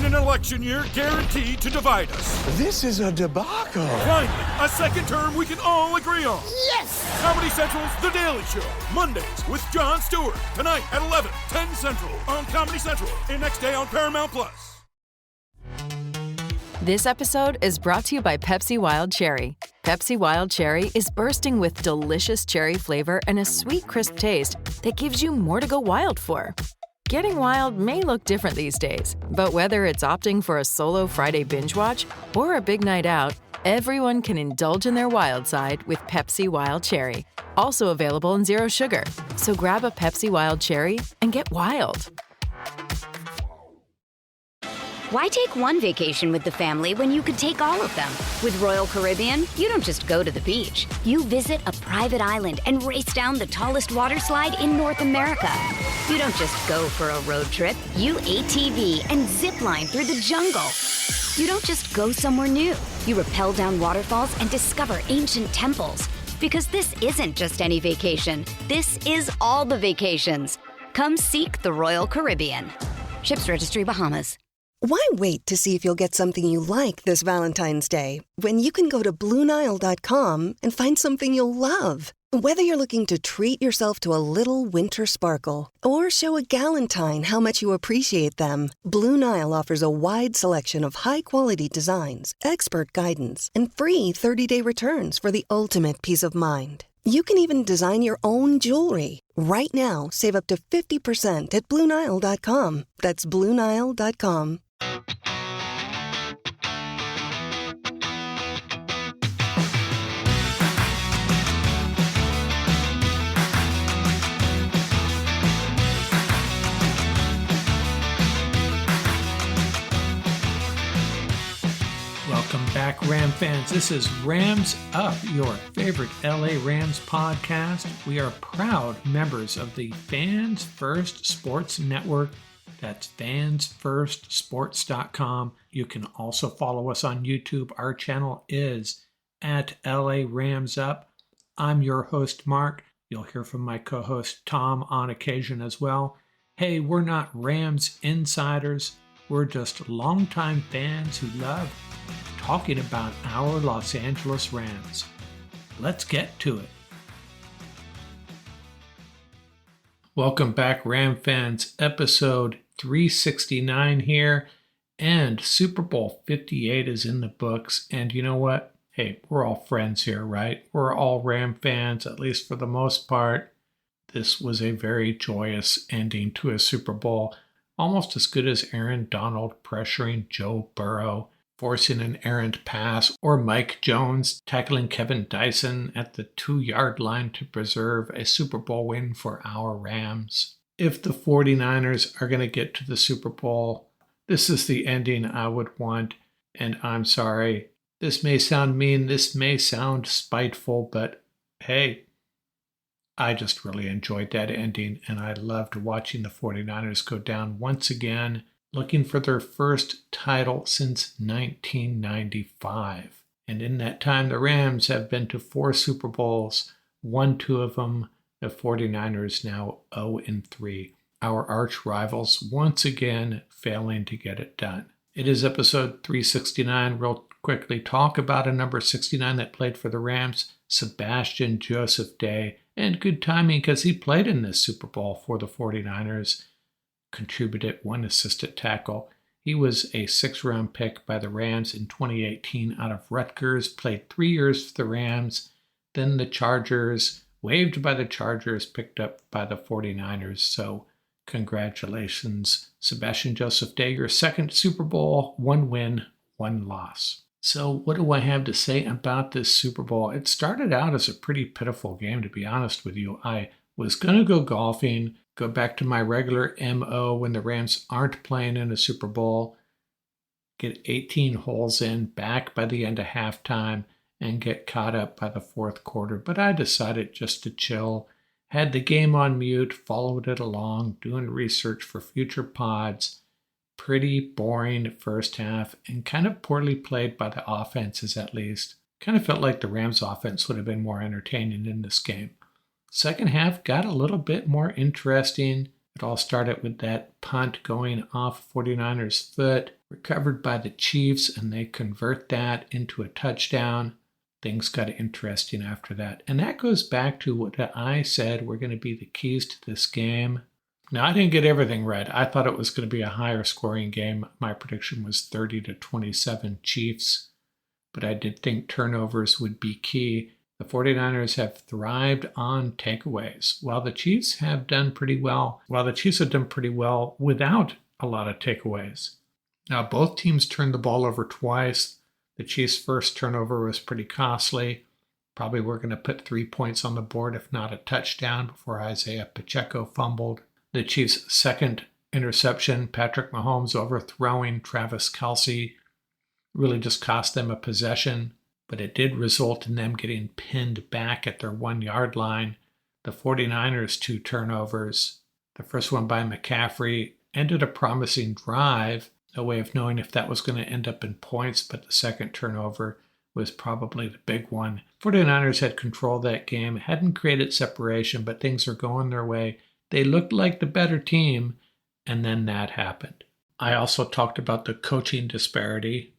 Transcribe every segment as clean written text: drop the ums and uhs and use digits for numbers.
in an election year guaranteed to divide us. This is a debacle. Finally, a second term we can all agree on. Yes! Comedy Central's The Daily Show, Mondays with Jon Stewart. Tonight at 11, 10 Central on Comedy Central. And next day on Paramount+. This episode is brought to you by Pepsi Wild Cherry. Pepsi Wild Cherry is bursting with delicious cherry flavor and a sweet, crisp taste that gives you more to go wild for. Getting wild may look different these days, but whether it's opting for a solo Friday binge watch or a big night out, everyone can indulge in their wild side with Pepsi Wild Cherry. Also available in Zero Sugar. So grab a Pepsi Wild Cherry and get wild. Why take one vacation with the family when you could take all of them? With Royal Caribbean, you don't just go to the beach. You visit a private island and race down the tallest water slide in North America. You don't just go for a road trip. You ATV and zip line through the jungle. You don't just go somewhere new. You rappel down waterfalls and discover ancient temples. Because this isn't just any vacation. This is all the vacations. Come seek the Royal Caribbean. Ships Registry, Bahamas. Why wait to see if you'll get something you like this Valentine's Day when you can go to BlueNile.com and find something you'll love? Whether you're looking to treat yourself to a little winter sparkle or show a galentine how much you appreciate them, Blue Nile offers a wide selection of high-quality designs, expert guidance, and free 30-day returns for the ultimate peace of mind. You can even design your own jewelry. Right now, save up to 50% at BlueNile.com. That's BlueNile.com. Welcome back, Ram fans. This is Rams Up, your favorite LA Rams podcast. We are proud members of the Fans First Sports Network. That's fansfirstsports.com. You can also follow us on YouTube. Our channel is at LA Rams Up. I'm your host, Mark. You'll hear from my co-host, Tom, on occasion as well. Hey, we're not Rams insiders. We're just longtime fans who love talking about our Los Angeles Rams. Let's get to it. Welcome back, Ram fans. Episode 369 here, and Super Bowl 58 is in the books. And you know what? Hey, we're all friends here, right? We're all Ram fans, at least for the most part. This was a very joyous ending to a Super Bowl, almost as good as Aaron Donald pressuring Joe Burrow, forcing an errant pass, or Mike Jones tackling Kevin Dyson at the 2-yard line to preserve a Super Bowl win for our Rams. If the 49ers are going to get to the Super Bowl, this is the ending I would want, and I'm sorry. This may sound mean, this may sound spiteful, but hey, I just really enjoyed that ending, and I loved watching the 49ers go down once again, looking for their first title since 1995. And in that time, the Rams have been to 4 Super Bowls, won 2 of them. The 49ers now 0-3. Our arch rivals once again failing to get it done. It is episode 369. Real quickly talk about a number 69 that played for the Rams, Sebastian Joseph Day. And good timing because he played in this Super Bowl for the 49ers. Contributed 1 assist at tackle. He was a 6th-round pick by the Rams in 2018 out of Rutgers, played 3 years for the Rams, then the Chargers, waived by the Chargers, picked up by the 49ers. So congratulations, Sebastian Joseph Day, your 2nd Super Bowl, 1 win, 1 loss. So what do I have to say about this Super Bowl? It started out as a pretty pitiful game, to be honest with you. I was going to go golfing, go back to my regular MO when the Rams aren't playing in a Super Bowl, get 18 holes in, back by the end of halftime, and get caught up by the 4th quarter. But I decided just to chill, had the game on mute, followed it along, doing research for future pods. Pretty boring first half, and kind of poorly played by the offenses at least. Kind of felt like the Rams offense would have been more entertaining in this game. Second half got a little bit more interesting. It all started with that punt going off 49ers' foot. recovered by the Chiefs, and they convert that into a touchdown. Things got interesting after that. And that goes back to what I said were going to be the keys to this game. Now, I didn't get everything right. I thought it was going to be a higher scoring game. My prediction was 30-27 Chiefs, but I did think turnovers would be key. The 49ers have thrived on takeaways, while the Chiefs have done pretty well. Without a lot of takeaways. Now, both teams turned the ball over twice. The Chiefs' first turnover was pretty costly. Probably were going to put 3 points on the board, if not a touchdown, before Isaiah Pacheco fumbled. The Chiefs' second interception, Patrick Mahomes overthrowing Travis Kelce, really just cost them a possession, but it did result in them getting pinned back at their 1-yard line. The 49ers' 2 turnovers, the first one by McCaffrey, ended a promising drive. No way of knowing if that was going to end up in points, but the second turnover was probably the big one. 49ers had control of that game, hadn't created separation, but things are going their way. They looked like the better team, and then that happened. I also talked about the coaching disparity.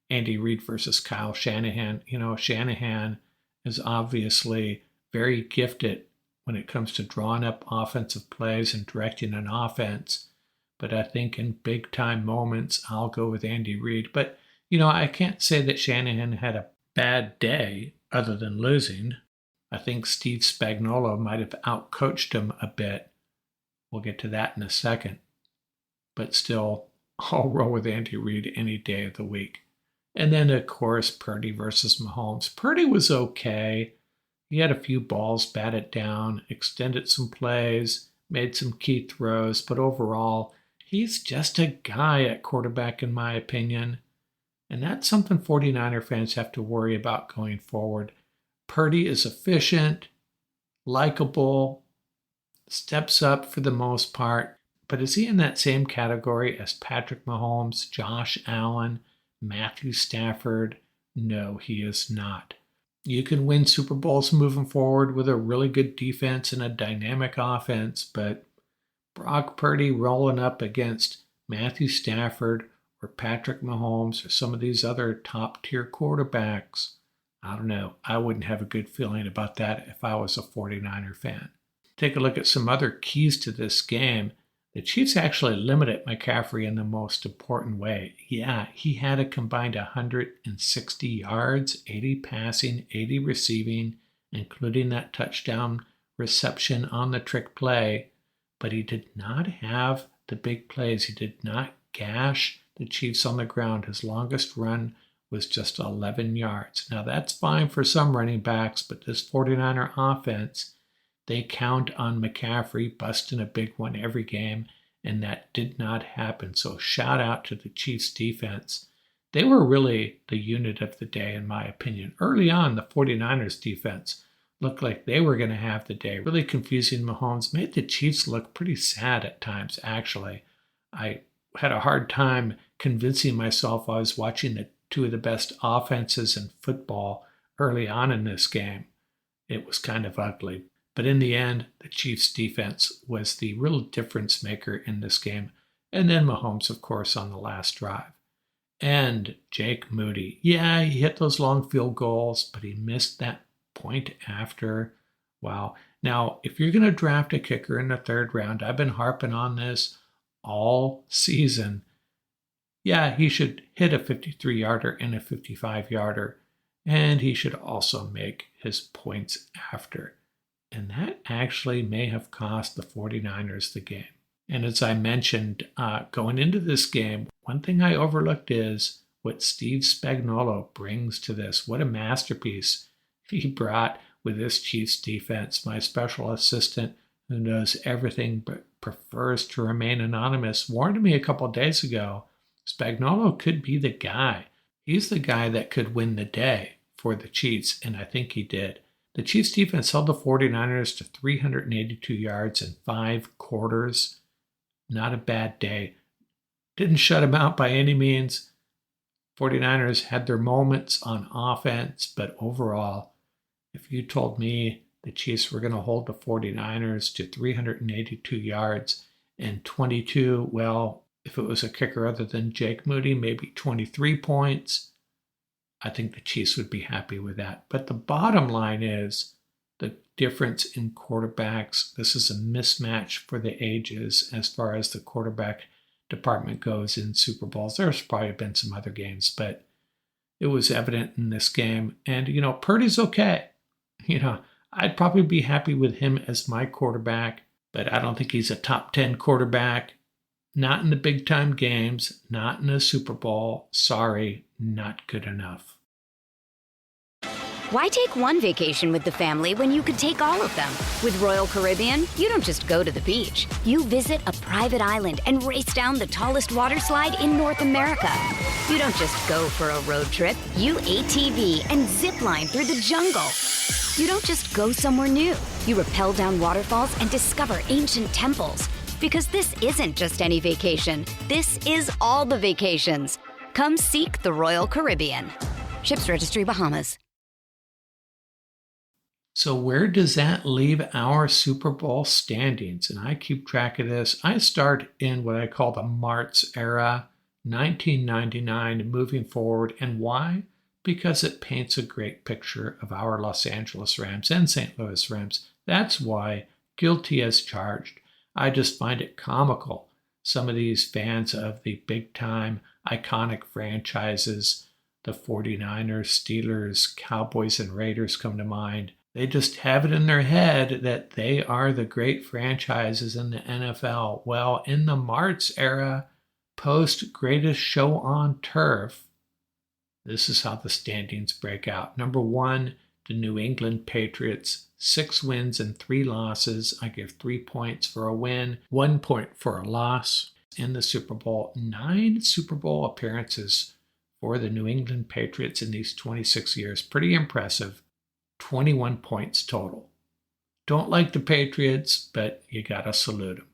Andy Reid versus Kyle Shanahan. Shanahan is obviously very gifted when it comes to drawing up offensive plays and directing an offense. But I think in big-time moments, I'll go with Andy Reid. But, I can't say that Shanahan had a bad day other than losing. I think Steve Spagnuolo might have outcoached him a bit. We'll get to that in a second. But still, I'll roll with Andy Reid any day of the week. And then, of course, Purdy versus Mahomes. Purdy was okay. He had a few balls batted down, extended some plays, made some key throws, but overall, he's just a guy at quarterback, in my opinion. And that's something 49er fans have to worry about going forward. Purdy is efficient, likable, steps up for the most part. But is he in that same category as Patrick Mahomes, Josh Allen, Matthew Stafford? No, he is not. You can win Super Bowls moving forward with a really good defense and a dynamic offense, but Brock Purdy rolling up against Matthew Stafford or Patrick Mahomes or some of these other top-tier quarterbacks, I don't know. I wouldn't have a good feeling about that if I was a 49er fan. Take a look at some other keys to this game. The Chiefs actually limited McCaffrey in the most important way. Yeah, he had a combined 160 yards, 80 passing, 80 receiving, including that touchdown reception on the trick play. But he did not have the big plays. He did not gash the Chiefs on the ground. His longest run was just 11 yards. Now that's fine for some running backs, but this 49er offense, they count on McCaffrey busting a big one every game, and that did not happen. So shout out to the Chiefs defense. They were really the unit of the day, in my opinion. Early on, the 49ers defense looked like they were going to have the day. Really confusing Mahomes. Made the Chiefs look pretty sad at times, actually. I had a hard time convincing myself I was watching the 2 of the best offenses in football early on in this game. It was kind of ugly. But in the end, the Chiefs' defense was the real difference maker in this game. And then Mahomes, of course, on the last drive. And Jake Moody. Yeah, he hit those long field goals, but he missed that point after. Wow. Now, if you're going to draft a kicker in the 3rd round, I've been harping on this all season. Yeah, he should hit a 53-yarder and a 55-yarder, and he should also make his points after. And that actually may have cost the 49ers the game. And as I mentioned, going into this game, one thing I overlooked is what Steve Spagnuolo brings to this. What a masterpiece he brought with this Chiefs defense. My special assistant, who knows everything but prefers to remain anonymous, warned me a couple days ago, Spagnuolo could be the guy. He's the guy that could win the day for the Chiefs, and I think he did. The Chiefs defense held the 49ers to 382 yards in 5 quarters. Not a bad day. Didn't shut them out by any means. 49ers had their moments on offense, but overall, if you told me the Chiefs were going to hold the 49ers to 382 yards and 22, well, if it was a kicker other than Jake Moody, maybe 23 points. I think the Chiefs would be happy with that. But the bottom line is the difference in quarterbacks. This is a mismatch for the ages as far as the quarterback department goes in Super Bowls. There's probably been some other games, but it was evident in this game. And, Purdy's okay. I'd probably be happy with him as my quarterback, but I don't think he's a top 10 quarterback. Not in the big time games, not in a Super Bowl. Sorry, not good enough. Why take one vacation with the family when you could take all of them? With Royal Caribbean, you don't just go to the beach. You visit a private island and race down the tallest water slide in North America. You don't just go for a road trip. You ATV and zip line through the jungle. You don't just go somewhere new. You rappel down waterfalls and discover ancient temples. Because this isn't just any vacation. This is all the vacations. Come seek the Royal Caribbean. Ships Registry, Bahamas. So where does that leave our Super Bowl standings? And I keep track of this. I start in what I call the Martz era, 1999, moving forward. And why? Because it paints a great picture of our Los Angeles Rams and St. Louis Rams. That's why, guilty as charged. I just find it comical. Some of these fans of the big-time, iconic franchises, the 49ers, Steelers, Cowboys, and Raiders come to mind. They just have it in their head that they are the great franchises in the NFL. Well, in the Martz era, post Greatest Show on Turf, this is how the standings break out. Number 1, the New England Patriots, 6 wins and 3 losses. I give 3 points for a win, 1 point for a loss. In the Super Bowl, 9 Super Bowl appearances for the New England Patriots in these 26 years. Pretty impressive. 21 points total. Don't like the Patriots, but you gotta salute them.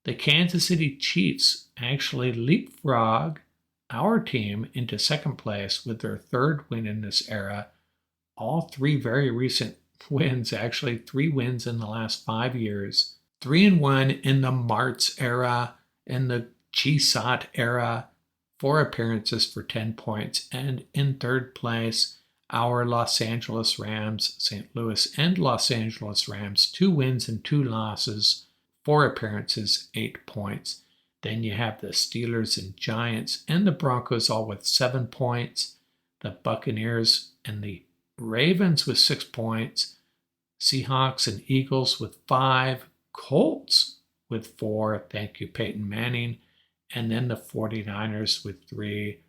The Kansas City Chiefs actually leapfrog our team into second place with their 3rd win in this era. All 3 very recent wins, actually 3 wins in the last 5 years. 3-1 in the Martz era, in the Cheesot era, 4 appearances for 10 points. And in 3rd place, our Los Angeles Rams, St. Louis and Los Angeles Rams, 2 wins and 2 losses, 4 appearances, 8 points. Then you have the Steelers and Giants and the Broncos all with 7 points, the Buccaneers and the Ravens with 6 points, Seahawks and Eagles with 5, Colts with 4, thank you Peyton Manning, and then the 49ers with 3.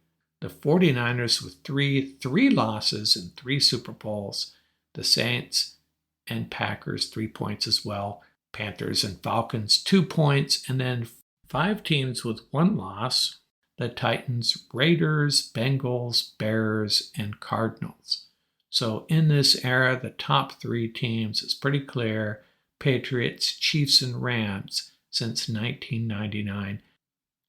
The 49ers with 3 losses and 3 Super Bowls. The Saints and Packers 3 points as well. Panthers and Falcons 2 points. And then 5 teams with 1 loss. The Titans, Raiders, Bengals, Bears, and Cardinals. So in this era, the top 3 teams is pretty clear. Patriots, Chiefs, and Rams since 1999.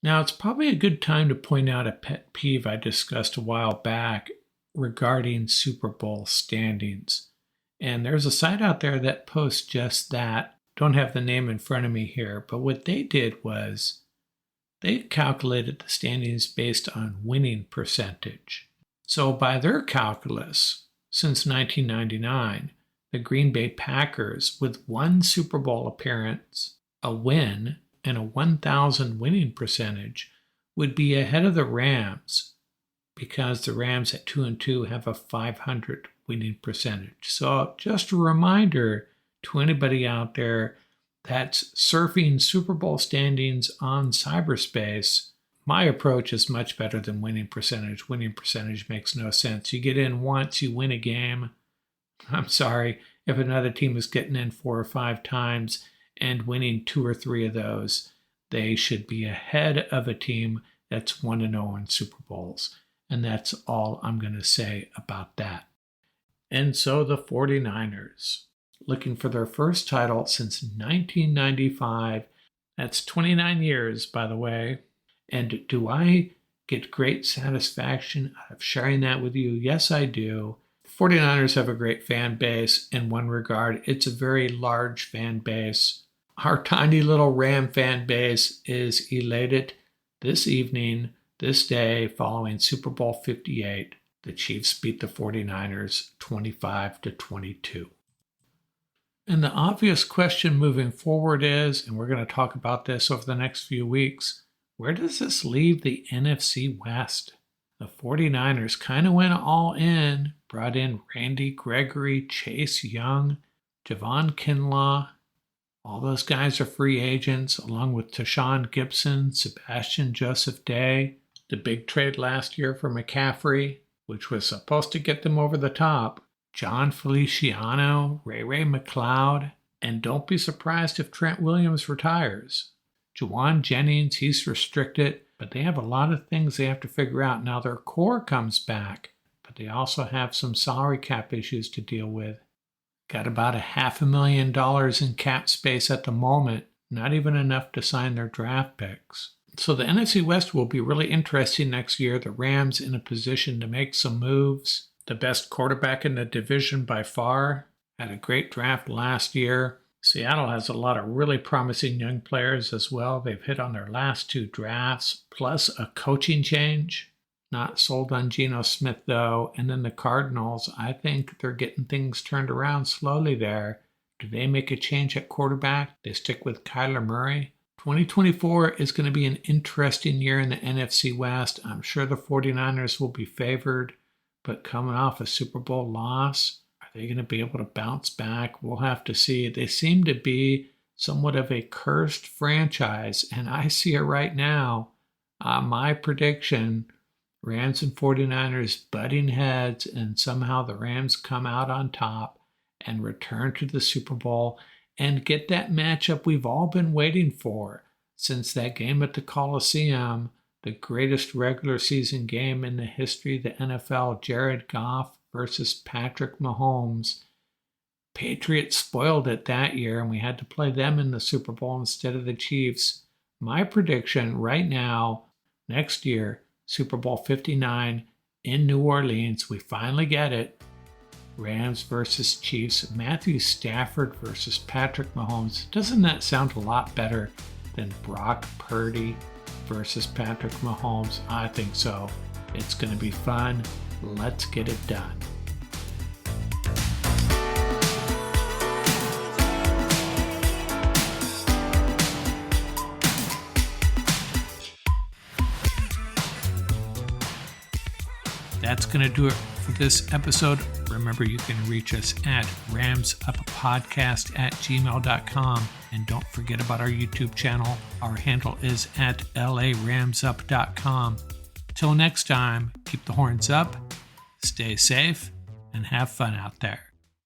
Now, it's probably a good time to point out a pet peeve I discussed a while back regarding Super Bowl standings. And there's a site out there that posts just that. Don't have the name in front of me here, but what they did was they calculated the standings based on winning percentage. So by their calculus, since 1999, the Green Bay Packers, with 1 Super Bowl appearance, a win, and a 1,000 winning percentage, would be ahead of the Rams because the Rams at 2-2 have a 500 winning percentage. So just a reminder to anybody out there that's surfing Super Bowl standings on cyberspace, my approach is much better than winning percentage. Winning percentage makes no sense. You get in once, you win a game. I'm sorry, if another team is getting in 4 or 5 times and winning 2 or 3 of those, they should be ahead of a team that's 1-0 in Super Bowls. And that's all I'm going to say about that. And so the 49ers, looking for their first title since 1995. That's 29 years, by the way. And do I get great satisfaction out of sharing that with you? Yes, I do. 49ers have a great fan base in one regard. It's a very large fan base. Our tiny little Ram fan base is elated This evening, this day following Super Bowl 58, the Chiefs beat the 49ers 25-22. And the obvious question moving forward is, and we're going to talk about this over the next few weeks, where does this leave the NFC West? The 49ers kind of went all in, brought in Randy Gregory, Chase Young, Javon Kinlaw. All those guys are free agents, along with Tashawn Gibson, Sebastian Joseph Day. The big trade last year for McCaffrey, which was supposed to get them over the top. John Feliciano, Ray McLeod, and don't be surprised if Trent Williams retires. Juwan Jennings, he's restricted, but they have a lot of things they have to figure out. Now their core comes back, but they also have some salary cap issues to deal with. Got about $500,000 in cap space at the moment, not even enough to sign their draft picks. So the NFC West will be really interesting next year. The Rams in a position to make some moves. The best quarterback in the division by far. Had a great draft last year. Seattle has a lot of really promising young players as well. They've hit on their last 2 drafts, plus a coaching change. Not sold on Geno Smith, though. And then the Cardinals, I think they're getting things turned around slowly there. Do they make a change at quarterback? They stick with Kyler Murray? 2024 is going to be an interesting year in the NFC West. I'm sure the 49ers will be favored, but coming off a Super Bowl loss, are they going to be able to bounce back? We'll have to see. They seem to be somewhat of a cursed franchise, and I see it right now. My prediction, Rams and 49ers butting heads, and somehow the Rams come out on top and return to the Super Bowl and get that matchup we've all been waiting for since that game at the Coliseum, the greatest regular season game in the history of the NFL, Jared Goff versus Patrick Mahomes. Patriots spoiled it that year, and we had to play them in the Super Bowl instead of the Chiefs. My prediction right now, next year, Super Bowl 59 in New Orleans, we finally get it. Rams versus Chiefs, Matthew Stafford versus Patrick Mahomes. Doesn't that sound a lot better than Brock Purdy versus Patrick Mahomes? I think so. It's going to be fun. Let's get it done. That's going to do it for this episode. Remember, you can reach us at ramsuppodcast@gmail.com. And don't forget about our YouTube channel. Our handle is at laramsup.com. Till next time, keep the horns up, stay safe, and have fun out there.